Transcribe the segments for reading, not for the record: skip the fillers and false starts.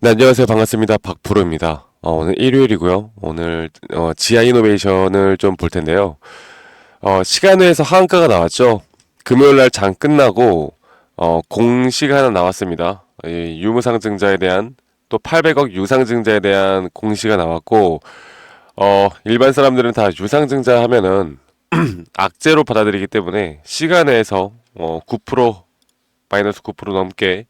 네, 안녕하세요. 반갑습니다. 박프로입니다. 오늘 일요일이고요. 오늘 지아 이노베이션을 좀 볼 텐데요. 시간외에서 하한가가 나왔죠. 금요일 날 장 끝나고 공시가 하나 나왔습니다. 이 유무상증자에 대한 또 800억 유상증자에 대한 공시가 나왔고 일반 사람들은 다 유상증자 하면은 악재로 받아들이기 때문에 시간외에서 9% 마이너스 9% 넘게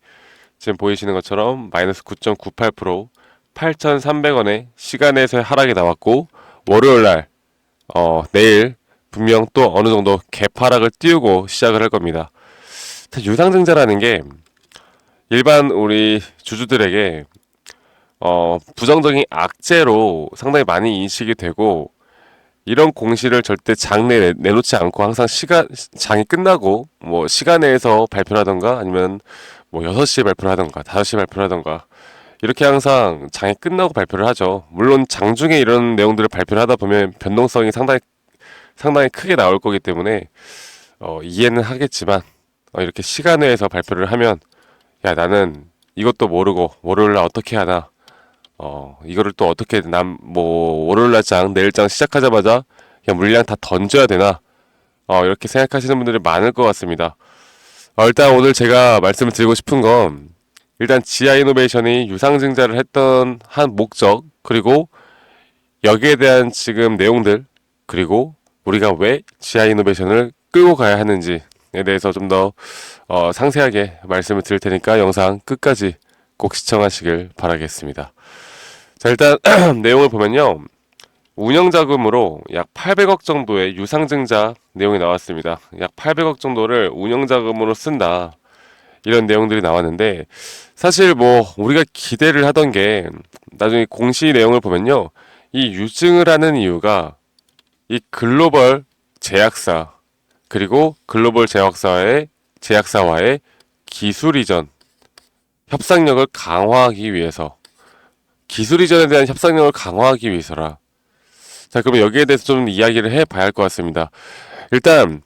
지금 보이시는 것처럼 마이너스 9.98% 8,300원에 시간에서의 하락이 나왔고 월요일날 내일 분명 또 어느 정도 개파락을 띄우고 시작을 할 겁니다. 유상증자라는 게 일반 우리 주주들에게 부정적인 악재로 상당히 많이 인식이 되고 이런 공시를 절대 장내에 내놓지 않고 항상 장이 끝나고 뭐 시간내에서 발표라던가 아니면 뭐 6시에 발표를 하던가 5시에 발표를 하던가 이렇게 항상 장이 끝나고 발표를 하죠. 물론 장중에 이런 내용들을 발표를 하다 보면 변동성이 상당히 크게 나올 거기 때문에 이해는 하겠지만 이렇게 시간외에서 발표를 하면 야 나는 이것도 모르고 월요일날 어떻게 하나 이거를 또 어떻게 뭐 월요일날 장 내일 장 시작하자마자 그냥 물량 다 던져야 되나 이렇게 생각하시는 분들이 많을 것 같습니다. 일단 오늘 제가 말씀을 드리고 싶은 건 일단 지아 이노베이션이 유상증자를 했던 한 목적 그리고 여기에 대한 지금 내용들 그리고 우리가 왜 지아 이노베이션을 끌고 가야 하는지에 대해서 좀 더 상세하게 말씀을 드릴 테니까 영상 끝까지 꼭 시청하시길 바라겠습니다. 자 일단 내용을 보면요. 운영자금으로 약 800억 정도의 유상증자 내용이 나왔습니다. 약 800억 정도를 운영자금으로 쓴다. 이런 내용들이 나왔는데 사실 뭐 우리가 기대를 하던 게 나중에 공시 내용을 보면요. 이 유증을 하는 이유가 이 글로벌 제약사 그리고 글로벌 제약사와의 기술 이전 협상력을 강화하기 위해서 기술 이전에 대한 협상력을 강화하기 위해서라. 자, 그러면 여기에 대해서 좀 이야기를 해봐야 할 것 같습니다. 일단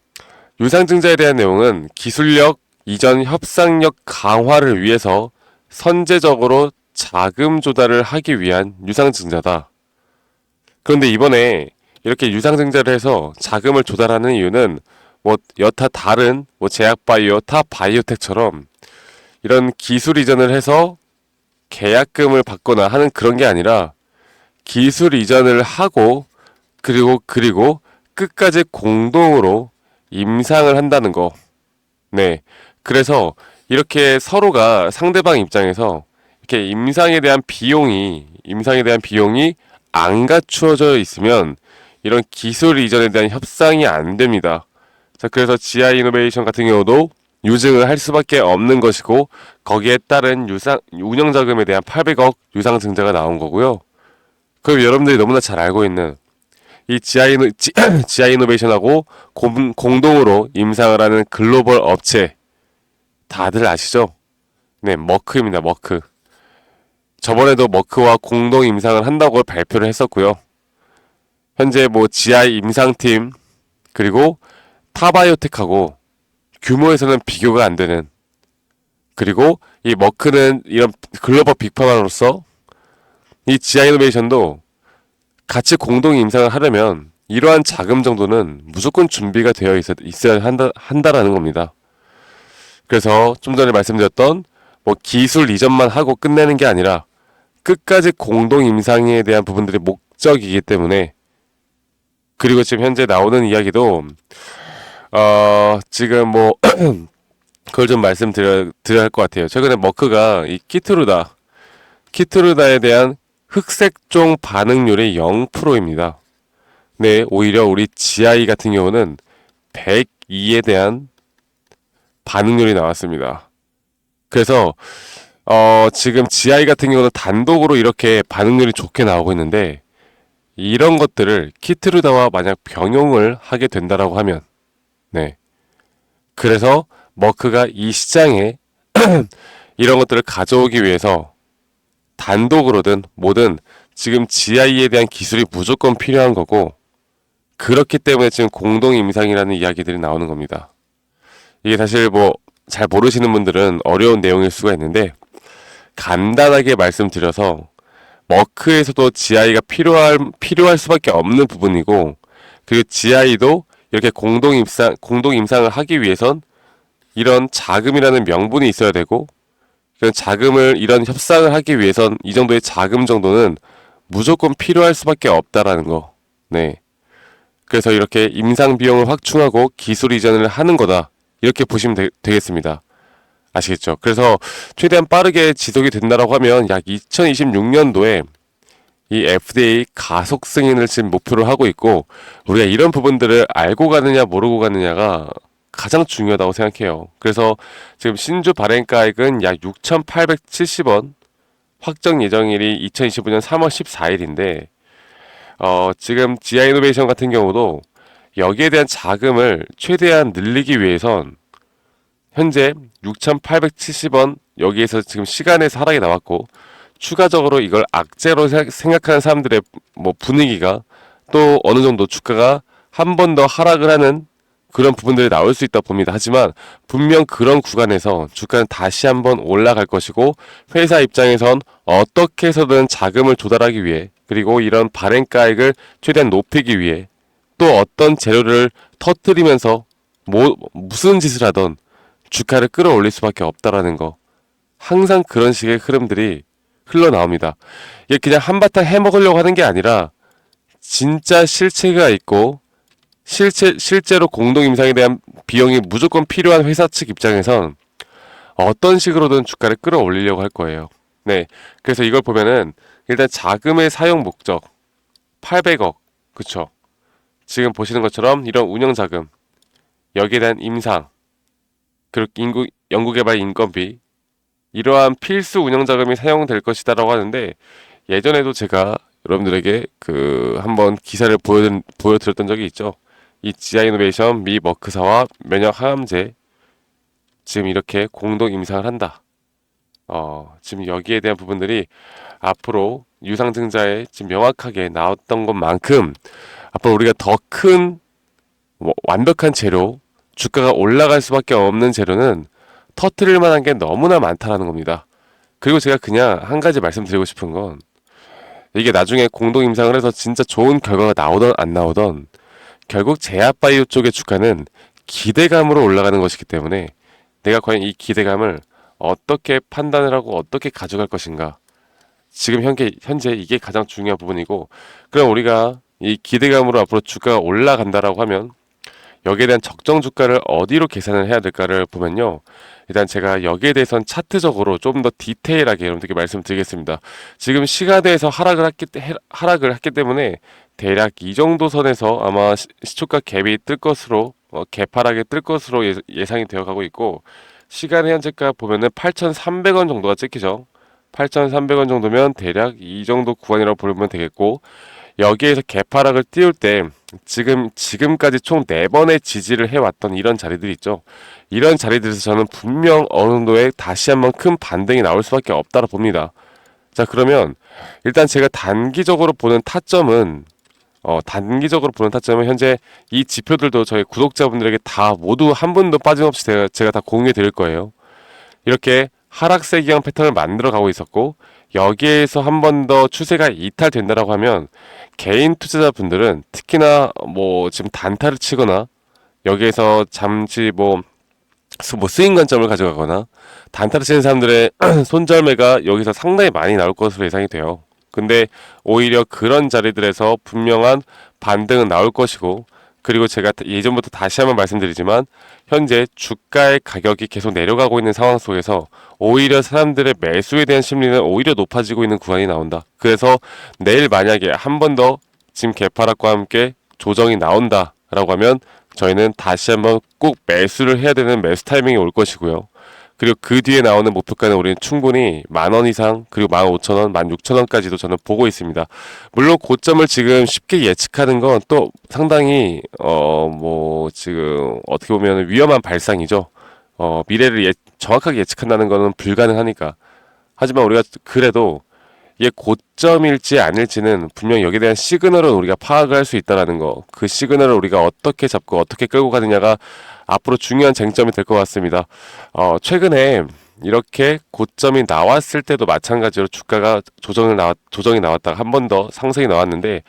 유상증자에 대한 내용은 기술력 이전 협상력 강화를 위해서 선제적으로 자금 조달을 하기 위한 유상증자다. 그런데 이번에 이렇게 유상증자를 해서 자금을 조달하는 이유는 뭐 여타 다른 뭐 제약바이오, 타 바이오텍처럼 이런 기술 이전을 해서 계약금을 받거나 하는 그런 게 아니라 기술 이전을 하고 그리고 끝까지 공동으로 임상을 한다는 거. 네. 그래서 이렇게 서로가 상대방 입장에서 이렇게 임상에 대한 비용이 안 갖추어져 있으면 이런 기술 이전에 대한 협상이 안 됩니다. 자, 그래서 GI 이노베이션 같은 경우도 유증을 할 수밖에 없는 것이고 거기에 따른 운영 자금에 대한 800억 유상 증자가 나온 거고요. 그럼 여러분들이 너무나 잘 알고 있는 이 GI 이노베이션하고 공동으로 임상을 하는 글로벌 업체 다들 아시죠? 네, 머크입니다. 머크. 저번에도 머크와 공동 임상을 한다고 발표를 했었고요. 현재 뭐 GI 임상팀 그리고 타바이오텍하고 규모에서는 비교가 안 되는 그리고 이 머크는 이런 글로벌 빅파마로서 이 GI 이노베이션도 같이 공동 임상을 하려면 이러한 자금 정도는 무조건 준비가 되어 있어야 한다라는 겁니다. 그래서 좀 전에 말씀드렸던 뭐 기술 이전만 하고 끝내는 게 아니라 끝까지 공동 임상에 대한 부분들이 목적이기 때문에 그리고 지금 현재 나오는 이야기도 지금 뭐 그걸 좀 말씀드려야 할 것 같아요. 최근에 머크가 이 키트루다에 대한 흑색종 반응률이 0%입니다. 네, 오히려 우리 GI 같은 경우는 102에 대한 반응률이 나왔습니다. 그래서 지금 GI 같은 경우는 단독으로 이렇게 반응률이 좋게 나오고 있는데 이런 것들을 키트루다와 만약 병용을 하게 된다라고 하면 네. 그래서 머크가 이 시장에 이런 것들을 가져오기 위해서 단독으로든 뭐든 지금 GI에 대한 기술이 무조건 필요한 거고 그렇기 때문에 지금 공동 임상이라는 이야기들이 나오는 겁니다. 이게 사실 뭐 잘 모르시는 분들은 어려운 내용일 수가 있는데 간단하게 말씀드려서 머크에서도 GI가 필요할 수밖에 없는 부분이고, 그리고 GI도 이렇게 공동 임상을 하기 위해선 이런 자금이라는 명분이 있어야 되고, 이런 협상을 하기 위해선 이 정도의 자금 정도는 무조건 필요할 수밖에 없다라는 거. 네. 그래서 이렇게 임상 비용을 확충하고 기술 이전을 하는 거다. 이렇게 보시면 되겠습니다. 아시겠죠? 그래서 최대한 빠르게 지속이 된다라고 하면 약 2026년도에 이 FDA 가속 승인을 지금 목표로 하고 있고, 우리가 이런 부분들을 알고 가느냐 모르고 가느냐가 가장 중요하다고 생각해요. 그래서 지금 신주 발행가액은 약 6,870원, 확정 예정일이 2025년 3월 14일인데, 지금 지아이노베이션 같은 경우도 여기에 대한 자금을 최대한 늘리기 위해선 현재 6,870원 여기에서 지금 시간에서 하락이 나왔고, 추가적으로 이걸 악재로 생각하는 사람들의 뭐 분위기가 또 어느 정도 주가가 한 번 더 하락을 하는 그런 부분들이 나올 수 있다 봅니다. 하지만 분명 그런 구간에서 주가는 다시 한번 올라갈 것이고, 회사 입장에선 어떻게 해서든 자금을 조달하기 위해, 그리고 이런 발행가액을 최대한 높이기 위해 또 어떤 재료를 터뜨리면서 무슨 짓을 하던 주가를 끌어올릴 수밖에 없다라는 거. 항상 그런 식의 흐름들이 흘러나옵니다. 이게 그냥 한바탕 해먹으려고 하는 게 아니라 진짜 실체가 있고, 실제로 공동 임상에 대한 비용이 무조건 필요한 회사 측 입장에선 어떤 식으로든 주가를 끌어올리려고 할 거예요. 네. 그래서 이걸 보면은 일단 자금의 사용 목적 800억. 그쵸? 지금 보시는 것처럼 이런 운영 자금, 여기에 대한 임상, 그리고 연구개발 인건비, 이러한 필수 운영 자금이 사용될 것이다라고 하는데, 예전에도 제가 여러분들에게 한번 기사를 보여드렸던 적이 있죠. 이 지아이노베이션 미 머크사와 면역 항암제 지금 이렇게 공동 임상을 한다. 지금 여기에 대한 부분들이 앞으로 유상증자에 지금 명확하게 나왔던 것만큼 앞으로 우리가 더 큰 완벽한 재료, 주가가 올라갈 수밖에 없는 재료는 터트릴 만한 게 너무나 많다라는 겁니다. 그리고 제가 그냥 한 가지 말씀드리고 싶은 건, 이게 나중에 공동 임상을 해서 진짜 좋은 결과가 나오던 안 나오던 결국 제약바이오 쪽의 주가는 기대감으로 올라가는 것이기 때문에, 내가 과연 이 기대감을 어떻게 판단을 하고 어떻게 가져갈 것인가, 지금 현재 이게 가장 중요한 부분이고, 그럼 우리가 이 기대감으로 앞으로 주가가 올라간다라고 하면 여기에 대한 적정 주가를 어디로 계산을 해야 될까를 보면요, 일단 제가 여기에 대해서는 차트적으로 좀 더 디테일하게 여러분들께 말씀드리겠습니다. 지금 시가대에서 하락을 했기 때문에 대략 이 정도 선에서 아마 시초가 갭이 뜰 것으로, 개파락이 뜰 것으로 예상이 되어 가고 있고, 시간의 현재가 보면은 8,300원 정도가 찍히죠. 8,300원 정도면 대략 이 정도 구간이라고 보면 되겠고, 여기에서 개파락을 띄울 때 지금까지 총 4번의 지지를 해왔던 이런 자리들이 있죠. 이런 자리들에서 저는 분명 어느 정도의 다시 한번 큰 반등이 나올 수밖에 없다고 봅니다. 자, 그러면 일단 제가 단기적으로 보는 타점은 현재 이 지표들도 저희 구독자분들에게 다 모두 한 분도 빠짐없이 제가 다 공유해 드릴 거예요. 이렇게 하락세 기형 패턴을 만들어 가고 있었고, 여기에서 한 번 더 추세가 이탈된다라고 하면 개인 투자자분들은 특히나 지금 단타를 치거나 여기에서 잠시 스윙 관점을 가져가거나 단타를 치는 사람들의 손절매가 여기서 상당히 많이 나올 것으로 예상이 돼요. 근데 오히려 그런 자리들에서 분명한 반등은 나올 것이고, 그리고 제가 예전부터 다시 한번 말씀드리지만 현재 주가의 가격이 계속 내려가고 있는 상황 속에서 오히려 사람들의 매수에 대한 심리는 오히려 높아지고 있는 구간이 나온다. 그래서 내일 만약에 한 번 더 지금 개파락과 함께 조정이 나온다라고 하면 저희는 다시 한번 꼭 매수를 해야 되는 매수 타이밍이 올 것이고요. 그리고 그 뒤에 나오는 목표가는 우리는 충분히 10,000원 이상, 그리고 15,000원, 16,000원까지도 저는 보고 있습니다. 물론 고점을 지금 쉽게 예측하는 건 또 상당히 지금 어떻게 보면 위험한 발상이죠. 미래를 정확하게 예측한다는 거는 불가능하니까. 하지만 우리가 그래도 이게 고점일지 아닐지는 분명 여기에 대한 시그널을 우리가 파악을 할 수 있다는 거, 그 시그널을 우리가 어떻게 잡고 어떻게 끌고 가느냐가 앞으로 중요한 쟁점이 될 것 같습니다. 최근에 이렇게 고점이 나왔을 때도 마찬가지로 주가가 조정이 나왔다가 한 번 더 상승이 나왔는데,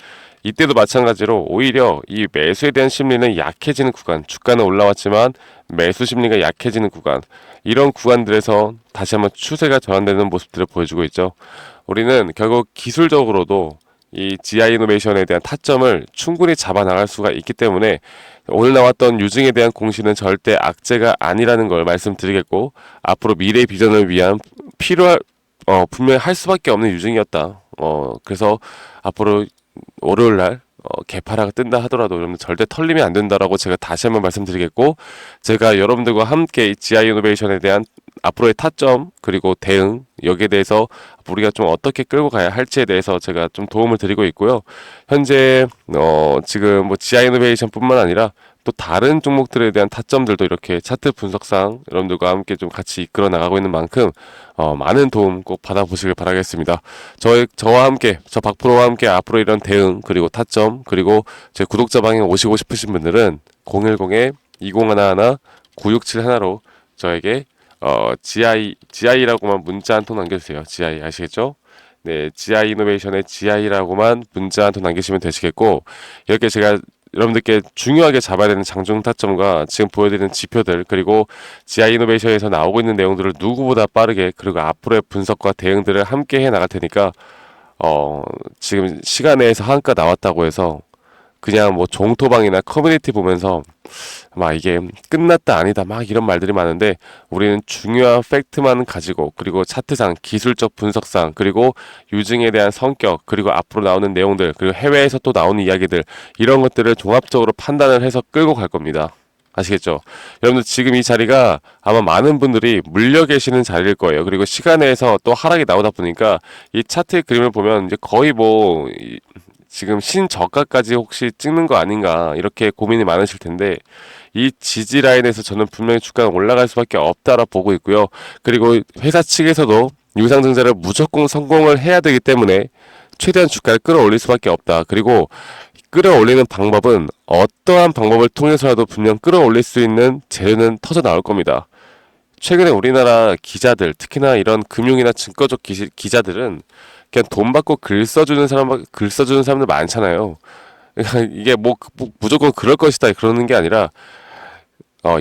이때도 마찬가지로 오히려 이 매수에 대한 심리는 약해지는 구간, 주가는 올라왔지만 매수 심리가 약해지는 구간, 이런 구간들에서 다시 한번 추세가 전환되는 모습들을 보여주고 있죠. 우리는 결국 기술적으로도 이 GI 이노베이션에 대한 타점을 충분히 잡아 나갈 수가 있기 때문에 오늘 나왔던 유증에 대한 공시는 절대 악재가 아니라는 걸 말씀드리겠고, 앞으로 미래 비전을 위한 필요할 분명히 할 수밖에 없는 유증이었다. 그래서 앞으로 월요일 날 개파라가 뜬다 하더라도 여러분 절대 털리면 안 된다라고 제가 다시 한번 말씀드리겠고, 제가 여러분들과 함께 이 GI 이노베이션에 대한 앞으로의 타점 그리고 대응, 여기에 대해서 우리가 좀 어떻게 끌고 가야 할지에 대해서 제가 좀 도움을 드리고 있고요. 현재 지금 뭐 GI 이노베이션뿐만 아니라 또 다른 종목들에 대한 타점들도 이렇게 차트 분석상 여러분들과 함께 좀 같이 이끌어 나가고 있는 만큼 많은 도움 꼭 받아보시길 바라겠습니다. 저와 함께, 저 박프로와 함께 앞으로 이런 대응 그리고 타점 그리고 제 구독자 방에 오시고 싶으신 분들은 010-2011-9671로 저에게 GI라고만 문자 한 통 남겨주세요. GI 아시겠죠? 네, GI 이노베이션의 GI라고만 문자 한 통 남기시면 되시겠고, 이렇게 제가 여러분들께 중요하게 잡아야 되는 장중 타점과 지금 보여드리는 지표들 그리고 GI 이노베이션에서 나오고 있는 내용들을 누구보다 빠르게 그리고 앞으로의 분석과 대응들을 함께 해 나갈 테니까 지금 시간 내에서 한가 나왔다고 해서 그냥 뭐 종토방이나 커뮤니티 보면서 막 이게 끝났다 아니다 막 이런 말들이 많은데, 우리는 중요한 팩트만 가지고 그리고 차트상 기술적 분석상 그리고 유증에 대한 성격 그리고 앞으로 나오는 내용들 그리고 해외에서 또 나오는 이야기들, 이런 것들을 종합적으로 판단을 해서 끌고 갈 겁니다. 아시겠죠? 여러분들 지금 이 자리가 아마 많은 분들이 물려 계시는 자리일 거예요. 그리고 시간에서 또 하락이 나오다 보니까 이 차트의 그림을 보면 이제 거의 뭐 지금 신저가까지 혹시 찍는 거 아닌가 이렇게 고민이 많으실 텐데, 이 지지 라인에서 저는 분명히 주가는 올라갈 수밖에 없다라 보고 있고요. 그리고 회사 측에서도 유상증자를 무조건 성공을 해야 되기 때문에 최대한 주가를 끌어올릴 수밖에 없다. 그리고 끌어올리는 방법은 어떠한 방법을 통해서라도 분명 끌어올릴 수 있는 재료는 터져 나올 겁니다. 최근에 우리나라 기자들, 특히나 이런 금융이나 증권적 기자들은 그냥 돈 받고 글 써주는 사람들 많잖아요. 그러니까 이게 뭐 무조건 그럴 것이다 그러는 게 아니라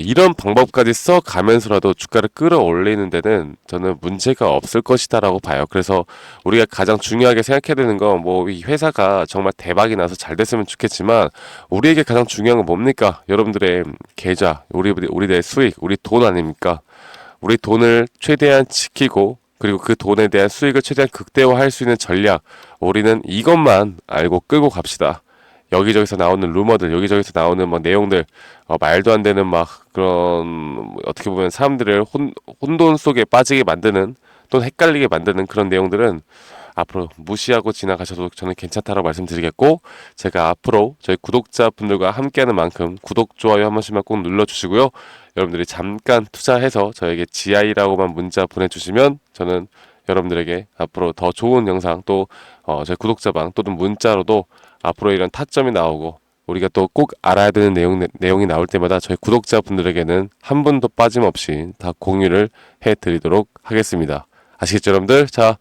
이런 방법까지 써가면서라도 주가를 끌어올리는 데는 저는 문제가 없을 것이다라고 봐요. 그래서 우리가 가장 중요하게 생각해야 되는 건 뭐 이 회사가 정말 대박이 나서 잘 됐으면 좋겠지만, 우리에게 가장 중요한 건 뭡니까? 여러분들의 계좌, 우리들의 수익, 우리 돈 아닙니까? 우리 돈을 최대한 지키고 그리고 그 돈에 대한 수익을 최대한 극대화할 수 있는 전략, 우리는 이것만 알고 끌고 갑시다. 여기저기서 나오는 루머들, 여기저기서 나오는 뭐 내용들, 말도 안 되는 막 그런 어떻게 보면 사람들을 혼돈 속에 빠지게 만드는 또는 헷갈리게 만드는 그런 내용들은 앞으로 무시하고 지나가셔도 저는 괜찮다라고 말씀드리겠고, 제가 앞으로 저희 구독자분들과 함께하는 만큼 구독, 좋아요 한 번씩만 꼭 눌러주시고요. 여러분들이 잠깐 투자해서 저에게 GI라고만 문자 보내주시면 저는 여러분들에게 앞으로 더 좋은 영상 또 저희 구독자방 또는 문자로도 앞으로 이런 타점이 나오고 우리가 또 꼭 알아야 되는 내용이 나올 때마다 저희 구독자분들에게는 한 분도 빠짐없이 다 공유를 해드리도록 하겠습니다. 아시겠죠, 여러분들? 자,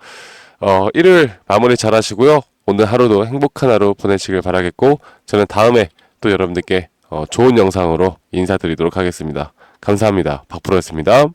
일요일 마무리 잘 하시고요. 오늘 하루도 행복한 하루 보내시길 바라겠고, 저는 다음에 또 여러분들께 좋은 영상으로 인사드리도록 하겠습니다. 감사합니다. 박프로였습니다.